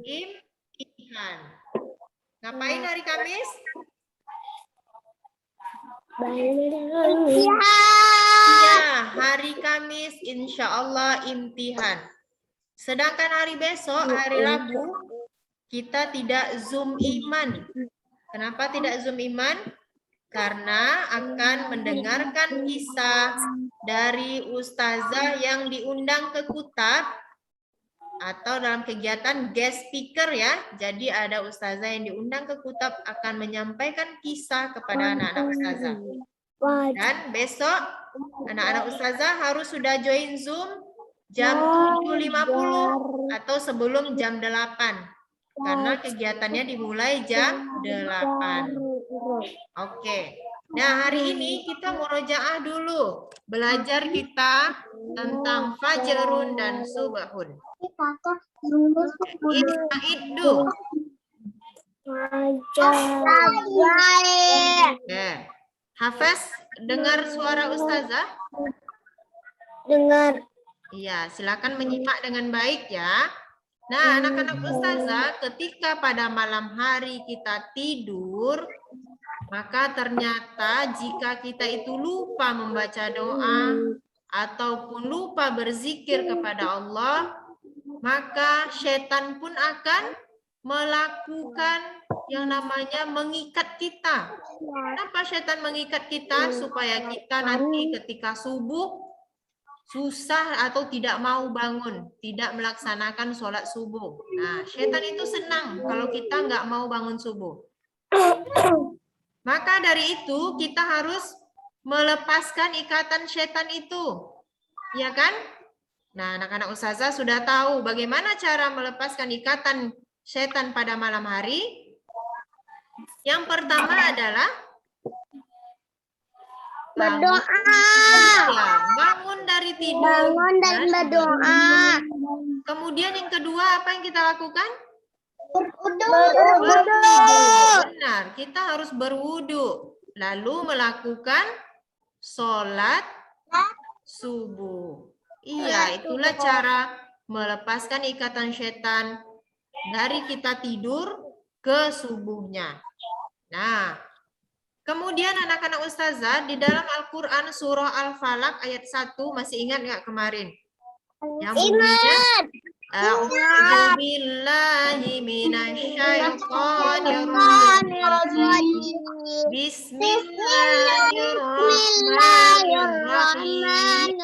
imtihan. Ngapain hari Kamis? Ya, hari Kamis insya Allah imtihan. Sedangkan hari besok, hari Rabu, kita tidak Zoom iman. Kenapa tidak Zoom iman? Karena akan mendengarkan kisah dari ustazah yang diundang ke Kutab atau dalam kegiatan guest speaker ya. Jadi ada ustazah yang diundang ke Kutab akan menyampaikan kisah kepada anak-anak ustazah. Dan besok anak-anak ustazah harus sudah join Zoom jam 7.50 atau sebelum jam 8. Karena kegiatannya dimulai jam 8. Oke. Nah, hari ini kita murojaah dulu. Belajar kita tentang fajrun dan subahun. Itu. Hafiz, dengar suara ustazah? Dengar. Iya, silakan menyimak dengan baik ya. Nah, anak-anak ustazah, ketika pada malam hari kita tidur, maka ternyata jika kita itu lupa membaca doa ataupun lupa berzikir kepada Allah, maka setan pun akan melakukan yang namanya mengikat kita. Kenapa setan mengikat kita? Supaya kita nanti ketika subuh susah atau tidak mau bangun, tidak melaksanakan sholat subuh. Nah, setan itu senang kalau kita nggak mau bangun subuh. Maka dari itu kita harus melepaskan ikatan setan itu. Ya kan? Nah, anak-anak ustazah sudah tahu bagaimana cara melepaskan ikatan setan pada malam hari. Yang pertama adalah berdoa. Ya, bangun dari tidur. Bangun dan berdoa. Kemudian yang kedua apa yang kita lakukan? Berwudu. Benar, kita harus berwudu. Lalu melakukan sholat subuh. Iya, itulah cara melepaskan ikatan setan dari kita tidur ke subuhnya. Nah, kemudian anak-anak ustazah di dalam Al-Quran surah Al-Falaq ayat 1 masih ingat nggak kemarin? Yang bunyinya A'udzu billahi minasyaitonir rajim. Bismillahirrahmanirrahim.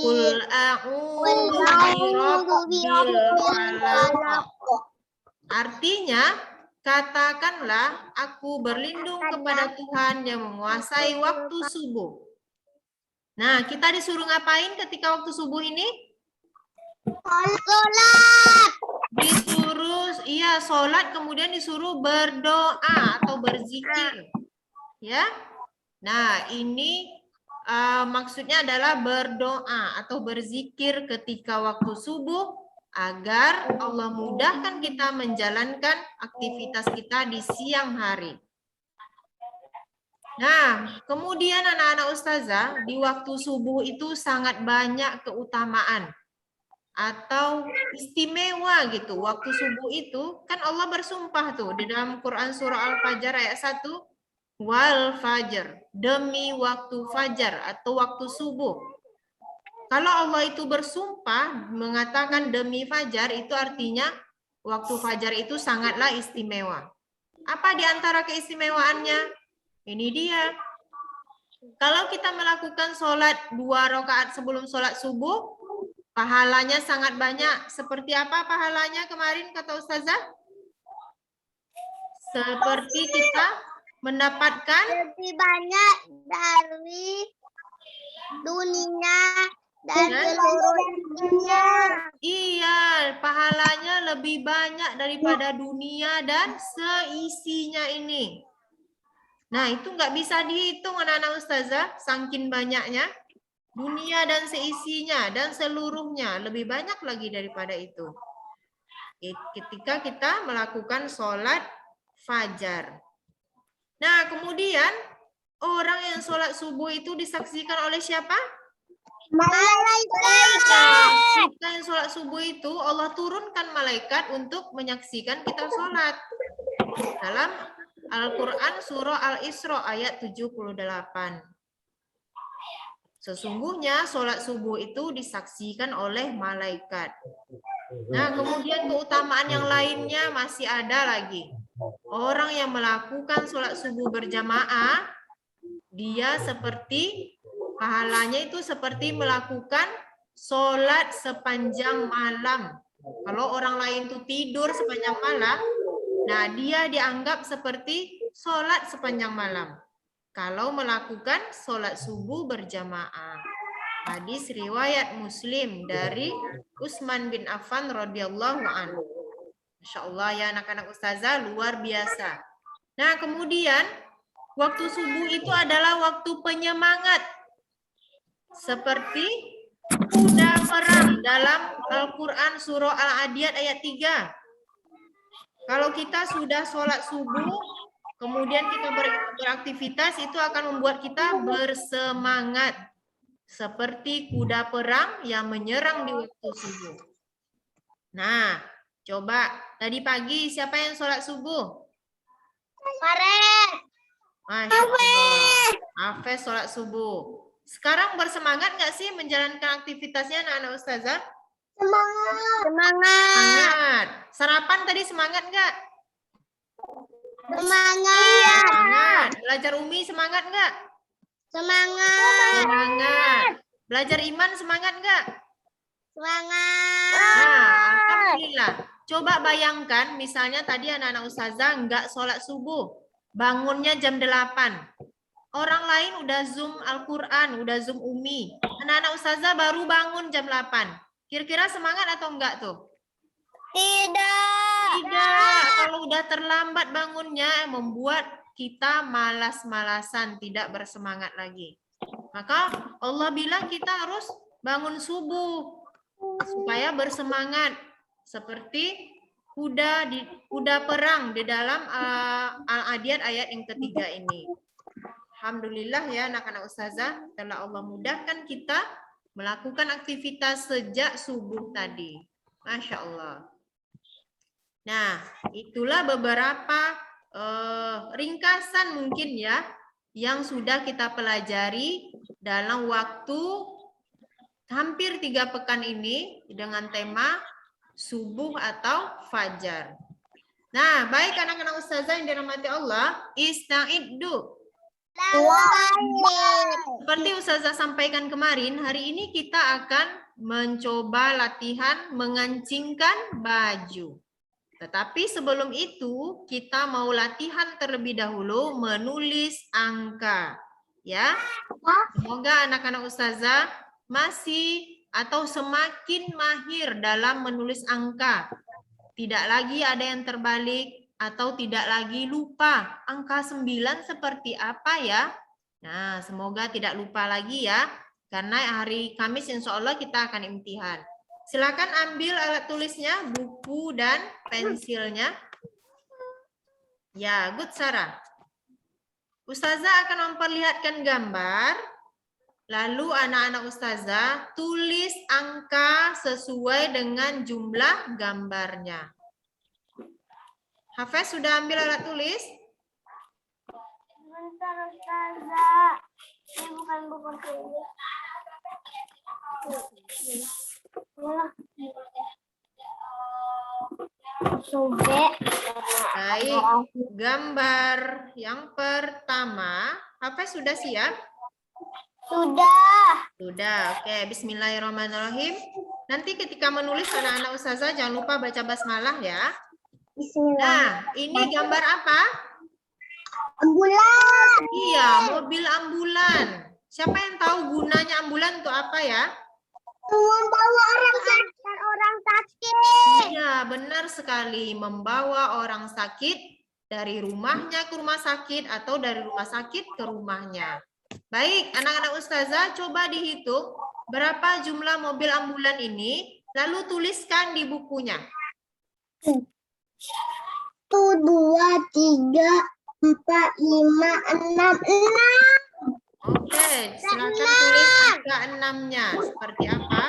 Qul a'udzu birabbil falaq. Artinya, katakanlah aku berlindung kepada Tuhan yang menguasai waktu subuh. Nah, kita disuruh ngapain ketika waktu subuh ini? Sholat. Disuruh, iya, sholat, kemudian disuruh berdoa atau berzikir. Ya. Nah, ini maksudnya adalah berdoa atau berzikir ketika waktu subuh agar Allah mudahkan kita menjalankan aktivitas kita di siang hari. Nah, kemudian anak-anak ustazah, di waktu subuh itu sangat banyak keutamaan atau istimewa gitu. Waktu subuh itu kan Allah bersumpah tuh di dalam Quran surah Al-Fajr ayat 1, wal fajr, demi waktu fajar atau waktu subuh. Kalau Allah itu bersumpah mengatakan demi fajar, itu artinya waktu fajar itu sangatlah istimewa. Apa di antara keistimewaannya? Ini dia. Kalau kita melakukan sholat 2 rakaat sebelum sholat subuh, pahalanya sangat banyak. Seperti apa pahalanya kemarin kata Ustazah? Seperti kita mendapatkan lebih banyak dari dunia dan seluruh dunia. Iya, pahalanya lebih banyak daripada dunia dan seisinya ini. Nah, itu nggak bisa dihitung anak-anak Ustazah, saking banyaknya. Dunia dan seisinya dan seluruhnya lebih banyak lagi daripada itu. Ketika kita melakukan sholat fajar. Nah, kemudian orang yang sholat subuh itu disaksikan oleh siapa? Malaikat. Kita yang sholat subuh itu Allah turunkan malaikat untuk menyaksikan kita sholat. Dalam Al-Quran surah Al-Isra ayat 78. Sesungguhnya sholat subuh itu disaksikan oleh malaikat. Nah, kemudian keutamaan yang lainnya masih ada lagi. Orang yang melakukan sholat subuh berjamaah, dia seperti, pahalanya itu seperti melakukan sholat sepanjang malam. Kalau orang lain tuh tidur sepanjang malam, nah dia dianggap seperti sholat sepanjang malam. Kalau melakukan sholat subuh berjamaah. Hadis riwayat Muslim dari Utsman bin Affan radhiyallahu anhu. Masya Allah ya anak-anak ustazah luar biasa. Nah kemudian waktu subuh itu adalah waktu penyemangat. Seperti kuda perang dalam Al-Quran surah Al-Adiyat ayat 3. Kalau kita sudah sholat subuh, kemudian kita beraktivitas, itu akan membuat kita bersemangat. Seperti kuda perang yang menyerang di waktu subuh. Nah, coba tadi pagi siapa yang sholat subuh? Masya Allah. Hafez sholat subuh. Sekarang bersemangat nggak sih menjalankan aktivitasnya anak-anak ustazah? Semangat. Sarapan tadi semangat nggak? Semangat. Belajar Umi semangat nggak? Semangat. Belajar iman semangat nggak? Nah, alhamdulillah. Coba bayangkan misalnya tadi anak-anak ustazah nggak sholat subuh. Bangunnya jam 8. Orang lain udah Zoom Al-Quran, udah Zoom Umi. Anak-anak ustazah baru bangun jam 8. Kira-kira semangat atau enggak tuh? Tidak. Kalau udah terlambat bangunnya, membuat kita malas-malasan, tidak bersemangat lagi. Maka Allah bilang kita harus bangun subuh supaya bersemangat. Seperti kuda perang di dalam Al-Adiyat ayat yang ketiga ini. Alhamdulillah ya anak-anak ustazah, telah Allah mudahkan kita melakukan aktivitas sejak subuh tadi. Masya Allah. Nah, itulah beberapa ringkasan mungkin ya yang sudah kita pelajari dalam waktu hampir 3 pekan ini dengan tema subuh atau fajar. Nah, baik anak-anak ustazah yang dirahmati Allah, ista'iddu. Seperti ustazah sampaikan kemarin, hari ini kita akan mencoba latihan mengancingkan baju. Tetapi sebelum itu, kita mau latihan terlebih dahulu menulis angka. Ya, semoga anak-anak ustazah masih atau semakin mahir dalam menulis angka. Tidak lagi ada yang terbalik atau tidak lagi lupa. Angka 9 seperti apa ya? Nah, semoga tidak lupa lagi ya. Karena hari Kamis insya Allah kita akan imtihan. Silakan ambil alat tulisnya, buku dan pensilnya. Ya, good Sarah. Ustazah akan memperlihatkan gambar. Lalu anak-anak ustazah tulis angka sesuai dengan jumlah gambarnya. Hafez sudah ambil alat tulis? Bentar ustazah. Ini bukan buku tulis. Baik, gambar yang pertama, Hafez sudah siap? Sudah, oke. Bismillahirrahmanirrahim. Nanti ketika menulis anak-anak ustazah jangan lupa baca basmalah ya. Nah, ini gambar apa? Ambulan. Iya, mobil ambulan. Siapa yang tahu gunanya ambulan untuk apa ya? Membawa orang sakit. Iya, benar sekali. Membawa orang sakit dari rumahnya ke rumah sakit atau dari rumah sakit ke rumahnya. Baik, anak-anak ustazah coba dihitung berapa jumlah mobil ambulan ini, lalu tuliskan di bukunya. 1, 2, 3, 4, 5, 6, 6. Oke, silakan tulis angka 6-nya. Seperti apa?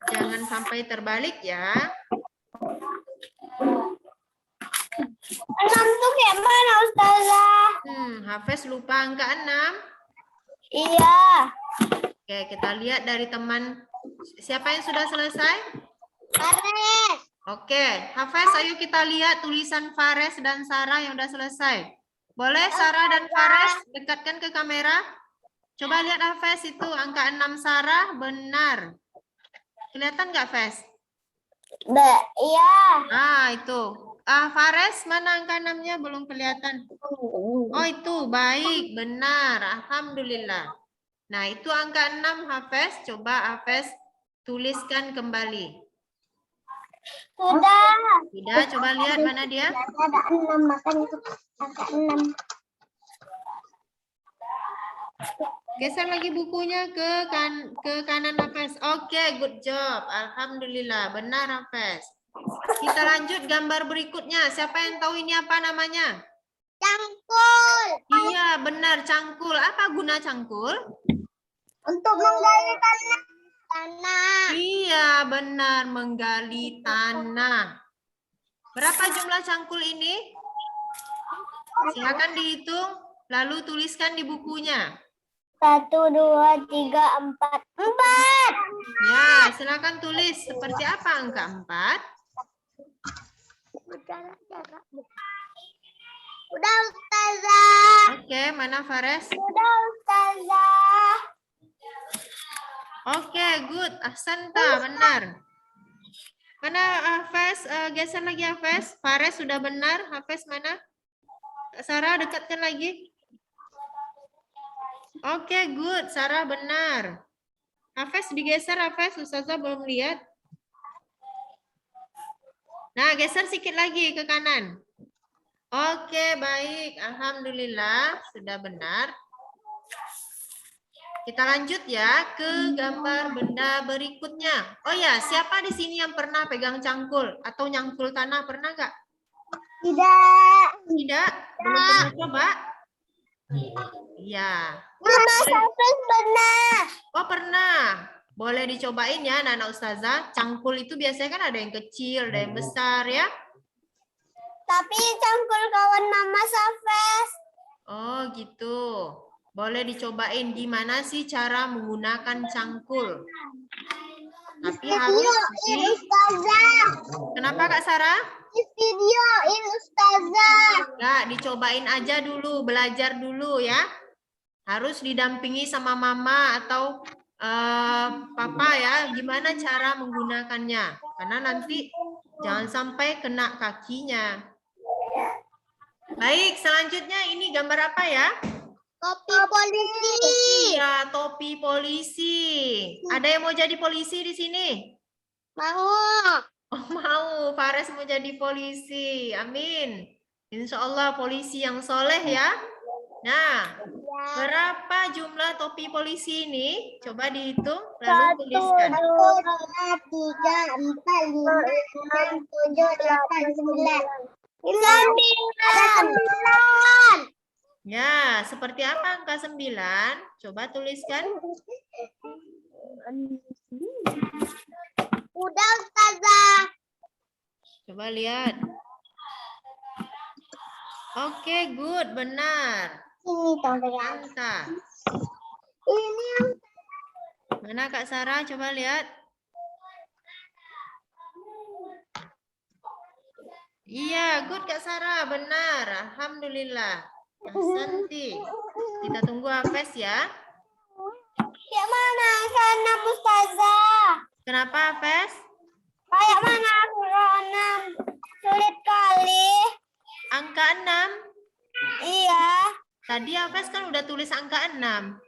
Jangan sampai terbalik ya. 6 tuh kayak mana, Ustazah? Hafiz lupa angka 6. Iya. Oke, kita lihat dari teman. Siapa yang sudah selesai? Fares. Oke, Hafiz, ayo kita lihat tulisan Fares dan Sarah yang sudah selesai. Boleh Sarah dan Fares dekatkan ke kamera? Coba lihat Hafiz itu angka 6 Sarah benar. Kelihatan nggak, Hafiz? Iya. Itu. Fares, mana angka 6-nya? Belum kelihatan. Oh, itu. Baik, benar. Alhamdulillah. Nah, itu angka 6, Hafiz. Coba Hafiz tuliskan kembali. Sudah. Sudah, coba lihat mana dia. Ada 6, makanya itu angka 6. Geser lagi bukunya ke kanan Hafiz. Oke, good job. Alhamdulillah, benar Hafiz. Kita lanjut gambar berikutnya. Siapa yang tahu ini apa namanya? Cangkul. Iya, benar, cangkul. Apa guna cangkul? Untuk menggali tanah. Iya, benar, menggali tanah. Berapa jumlah cangkul ini? Silakan dihitung, lalu tuliskan di bukunya. 1, 2, 3, 4. 4. Ya, silakan tulis. Seperti apa angka 4? Udah, Ustazah. Oke, mana Fares? Udah, Ustazah. Oke, good. Ahsanta, benar. Mana Hafiz? Geser lagi Hafiz. Fares sudah benar. Hafiz mana? Sarah dekatkan lagi. Oke, good. Sarah benar. Hafiz digeser, Hafiz. Ustazah belum lihat. Nah, geser sedikit lagi ke kanan. Oke, baik. Alhamdulillah, sudah benar. Kita lanjut ya ke gambar benda berikutnya. Oh ya, siapa di sini yang pernah pegang cangkul atau nyangkul tanah? Pernah nggak? Tidak. Tidak? Belum pernah coba? Iya. Mama sampai benar. Oh, pernah. Boleh dicobain ya, Nana Ustazah. Cangkul itu biasanya kan ada yang kecil, ada yang besar ya. Tapi cangkul kawan Mama Safes. Oh, gitu. Boleh dicobain gimana sih cara menggunakan cangkul. Tapi harus di... Kenapa Kak Sarah? Di videoin Ustazah. Nggak, dicobain aja dulu, belajar dulu ya. Harus didampingi sama mama atau papa ya, gimana cara menggunakannya. Karena nanti jangan sampai kena kakinya. Baik, selanjutnya ini gambar apa ya? Topi polisi. Iya, topi polisi. Ada yang mau jadi polisi di sini? Mau. Oh, mau. Fares mau jadi polisi. Amin. Insya Allah polisi yang soleh ya. Nah, berapa jumlah topi polisi ini? Coba dihitung, lalu tuliskan. 1, 2, 3, 4, 5, 6, 7, 8, 9. 9. Ya, seperti apa angka 9? Coba tuliskan. Udah, Ustazah. Coba lihat. Oke, good, benar. Ini topi. Angka. Ini yang Mana Kak Sarah? Coba lihat. Iya, good Kak Sarah, benar. Alhamdulillah. Ahsanti. Kita tunggu Hafiz ya. kayak mana sana, Ustazah? Kenapa Hafiz? Kayak mana aku 6? Sulit kali. Angka 6. Iya. Tadi Hafiz kan udah tulis angka 6.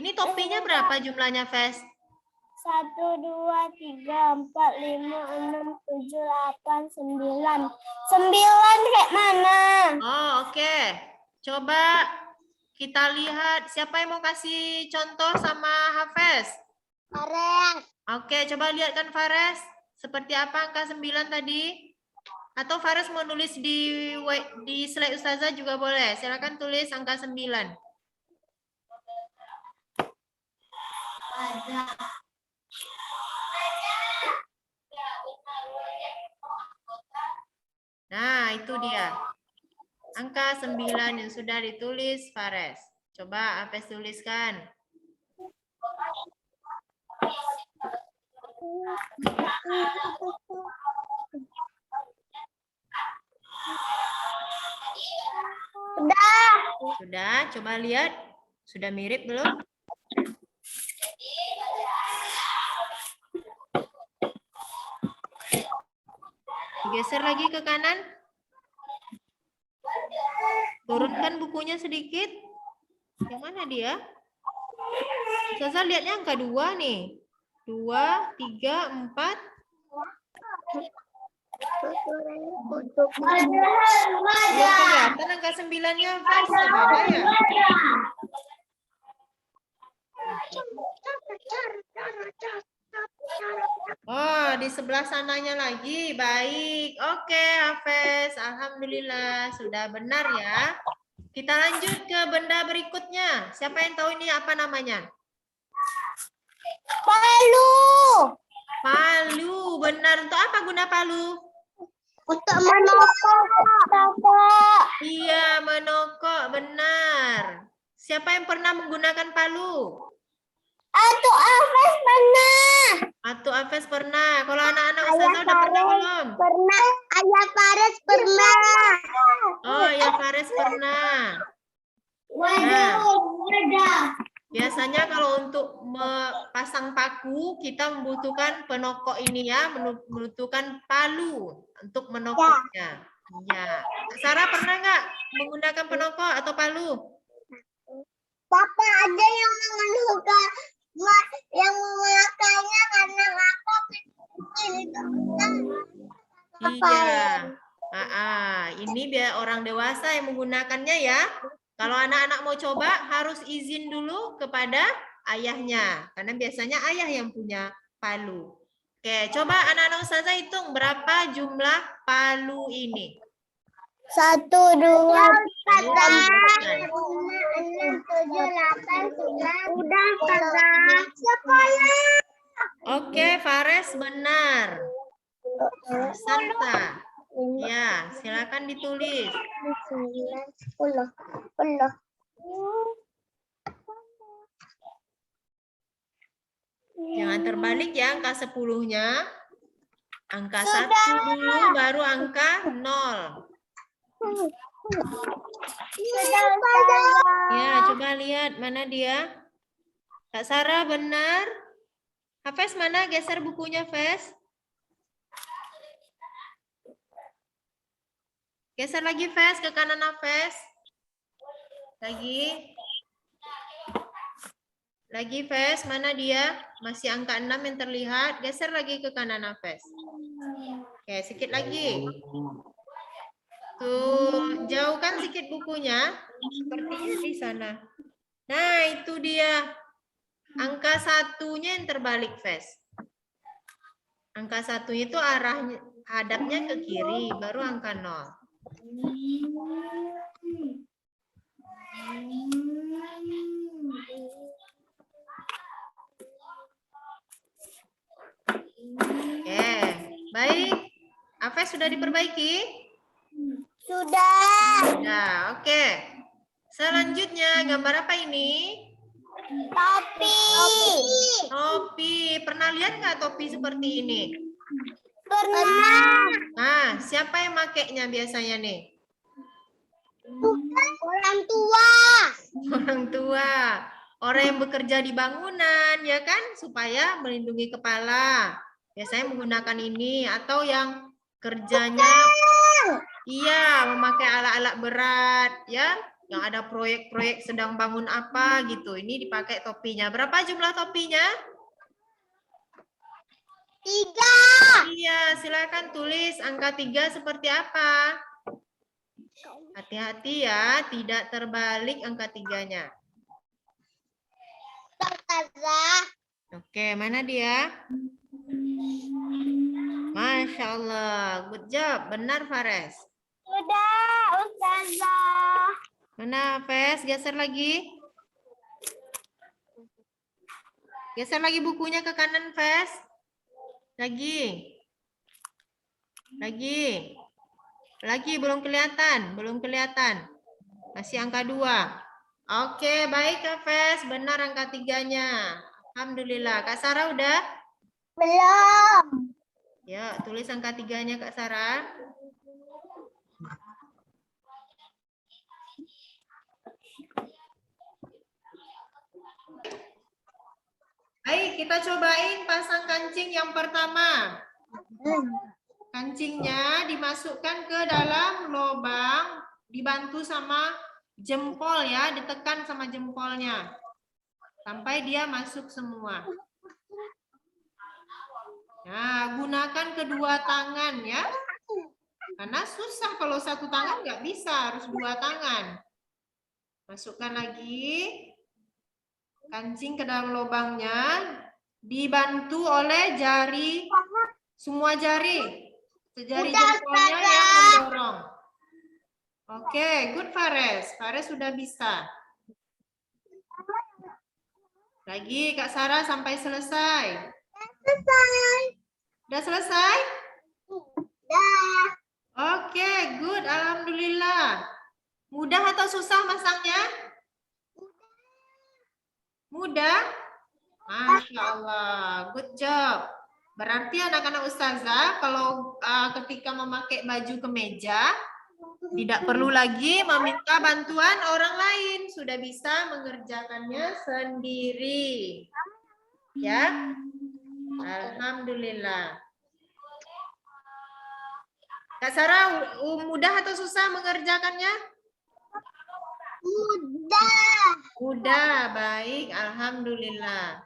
Ini topinya berapa jumlahnya, Hafiz? 1, 2, 3, 4, 5, 6, 7, 8, 9. 9 kayak mana? Oh, oke. Coba kita lihat siapa yang mau kasih contoh sama Hafiz. Fares. Oke, coba lihat kan Fares. Seperti apa angka 9 tadi? Atau Faris mau nulis di slide Ustazah juga boleh. Silakan tulis angka 9. Nah, itu dia. Angka 9 yang sudah ditulis Faris. Coba Hafiz tuliskan. Udah. Sudah, coba lihat. Sudah mirip belum? Geser lagi ke kanan. Turunkan bukunya sedikit. Yang mana dia? Ustazah lihatnya angka 2 nih. 2, 3, 4. Belum kelihatan angka 9-nya, Fes. Ada ya? Oh, di sebelah sananya lagi. Baik. Oke, Hafiz. Alhamdulillah. Sudah benar ya. Kita lanjut ke benda berikutnya. Siapa yang tahu ini apa namanya? Palu. Palu. Benar. Untuk apa guna palu? Untuk menokok. Iya, menokok. Benar. Siapa yang pernah menggunakan palu? Atau Hafiz pernah. Atau Hafiz pernah. Kalau anak-anak Ustazah udah pernah belum? Pernah. Ayah Faris pernah. Oh, ya Faris pernah. Nah, biasanya kalau untuk pasang paku, kita membutuhkan penokok ini ya, membutuhkan palu untuk menokoknya. Ya. Sarah pernah nggak menggunakan penokok atau palu? Papa ada yang menggunakannya karena aku kecil itu. Iya. Ini biar orang dewasa yang menggunakannya ya. Kalau anak-anak mau coba harus izin dulu kepada ayahnya. Karena biasanya ayah yang punya palu. Oke, coba anak-anak Ustazah hitung berapa jumlah palu ini. 1, 2, 3, 4, 5, 6, 7, 8, 9. Udah, Ustazah. 10. Oke, Fares benar. Santa. Ya, silakan ditulis. 9, 10. Jangan terbalik ya angka 10-nya. Angka 1 dulu, baru angka 0. Ya, coba lihat mana dia. Kak Sarah benar. Hafiz mana? Geser bukunya, Fes. Geser lagi, Fes, ke kanan Hafiz. Lagi, Fes, mana dia? Masih angka 6 yang terlihat. Geser lagi ke kanan Hafiz. Oke, sedikit lagi. Tuh, jauhkan sedikit bukunya. Sepertinya di sana. Nah, itu dia. Angka 1-nya yang terbalik, Fes. Angka 1 itu arahnya, hadapnya ke kiri, baru angka 0. Oke, baik. Hafiz sudah diperbaiki? Sudah. Sudah, oke. Selanjutnya, gambar apa ini? Topi. Topi. Pernah lihat nggak topi seperti ini? Pernah. Nah, siapa yang makainya biasanya nih? Orang tua. Orang tua. Orang yang bekerja di bangunan, ya kan? Supaya melindungi kepala. Biasanya menggunakan ini. Atau yang kerjanya, iya, memakai alat-alat berat, ya. Yang ada proyek-proyek sedang bangun apa gitu. Ini dipakai topinya. Berapa jumlah topinya? 3. Iya, silakan tulis angka 3 seperti apa. Hati-hati ya, tidak terbalik angka 3-nya. Oke, mana dia? Masya Masya Allah. Good job. Benar, Fares. Sudah, Ustazah. Mana, Fes? Geser lagi. Geser lagi bukunya ke kanan, Fes. Lagi. Lagi. Lagi, belum kelihatan. Belum kelihatan. Masih angka 2. Oke, baik, Kak Fes. Benar angka 3-nya. Alhamdulillah. Kak Sarah udah? Belum. Ya, tulis angka 3-nya, Kak Sarah. Baik, kita cobain pasang kancing yang pertama. Kancingnya dimasukkan ke dalam lubang, dibantu sama jempol ya, ditekan sama jempolnya. Sampai dia masuk semua. Nah, gunakan kedua tangan ya. Karena susah kalau satu tangan nggak bisa, harus 2 tangan. Masukkan lagi kancing ke dalam lubangnya, dibantu oleh jari, semua jari. Sejari jempolnya yang mendorong. Oke, good Fares. Fares sudah bisa. Lagi Kak Sarah sampai selesai. Selesai. Udah selesai? Dah. Oke, good. Alhamdulillah. Mudah atau susah masangnya? Mudah? Masya Allah. Good job. Berarti anak-anak ustazah kalau ketika memakai baju kemeja tidak perlu lagi meminta bantuan orang lain, sudah bisa mengerjakannya sendiri. Ya. Alhamdulillah. Kak Sarah, mudah atau susah mengerjakannya? Mudah. Mudah, baik. Alhamdulillah.